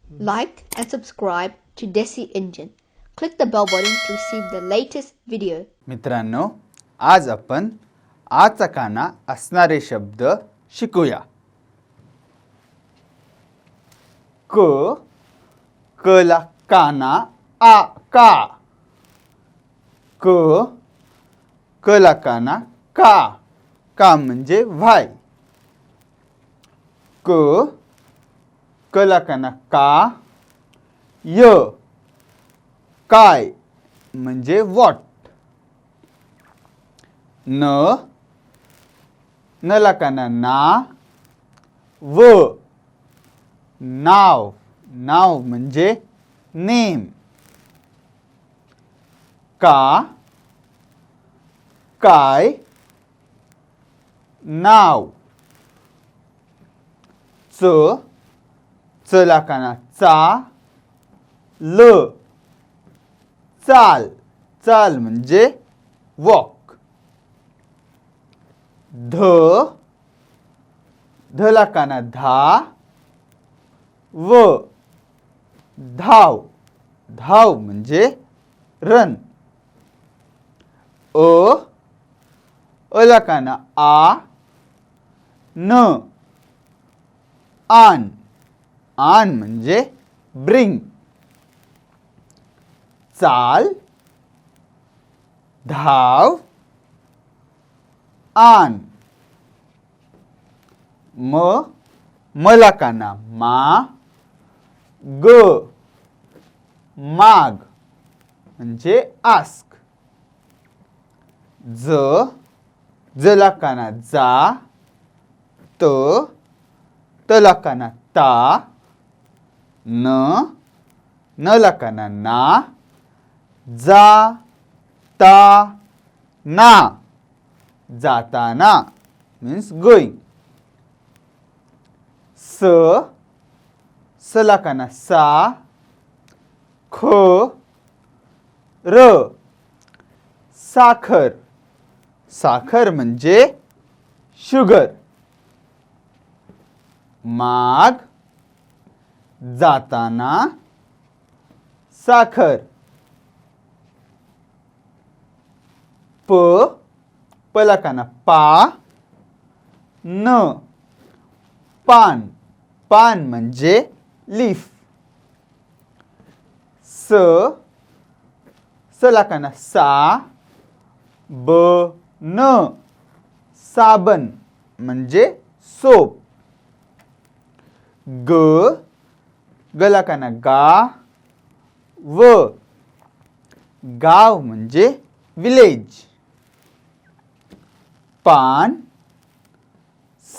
Like and subscribe to Desi Engine. Click the bell button to receive the latest video. मित्रांनो, आज आपण आचा काना असणारे शब्द शिकूया. क कला काना आ का. क कला काना का. का म्हणजे व्हाय. क कला काना का. य काय म्हणजे व्हॉट. न नलाकाना ना. व नाव. नाव म्हणजे नेम. का काय नाव. च चलाकाना चा. ल चाल. चाल म्हणजे वॉक. ध धलाकाना धा. व धाव. धाव म्हणजे रन. अलाकाना आ. न आन. आन म्हणजे ब्रिंग. चाल धाव आन. मलाकाना मा. ग माग म्हणजे आस्क. जलाकाना जा. तलाकाना ता. नलाकाना ना. जा ता ना जाताना means going. सलाकाना सा. ख र साखर. साखर म्हणजे शुगर. माग जाताना साखर. पलाकाना पा. न पान. पान म्हणजे लीफ. सलाकाना सा. न साबण म्हणजे सोप. गलाकाना गा. गाव म्हणजे विलेज. पान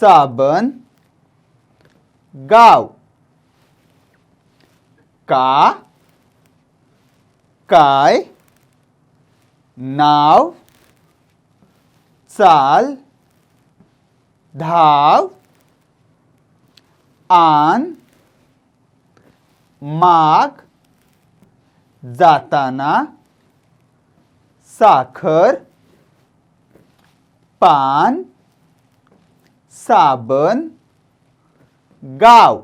साबण गाव. का काय नाव. चाल धाव आन माग जाताना साखर पान साबण गाव.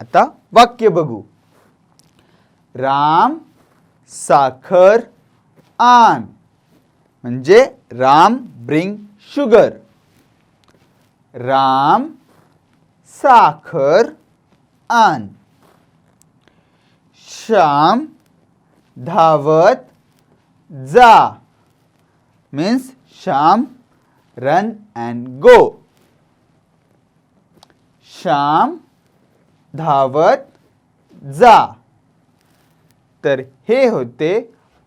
आता वाक्य बघू. राम साखर आन म्हणजे राम ब्रिंग शुगर. राम साखर आन. श्याम धावत जा means Shyam run and go. Shyam धावत जा. तर हे होते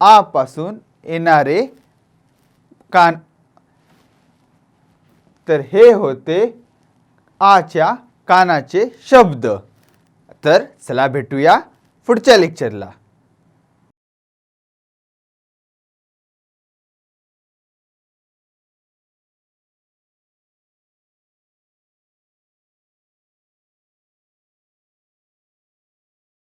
आ पासून येणारे कान. तर हे होते आच्या कानाचे शब्द. तर चला भेटूया पुढच्या लेक्चरला.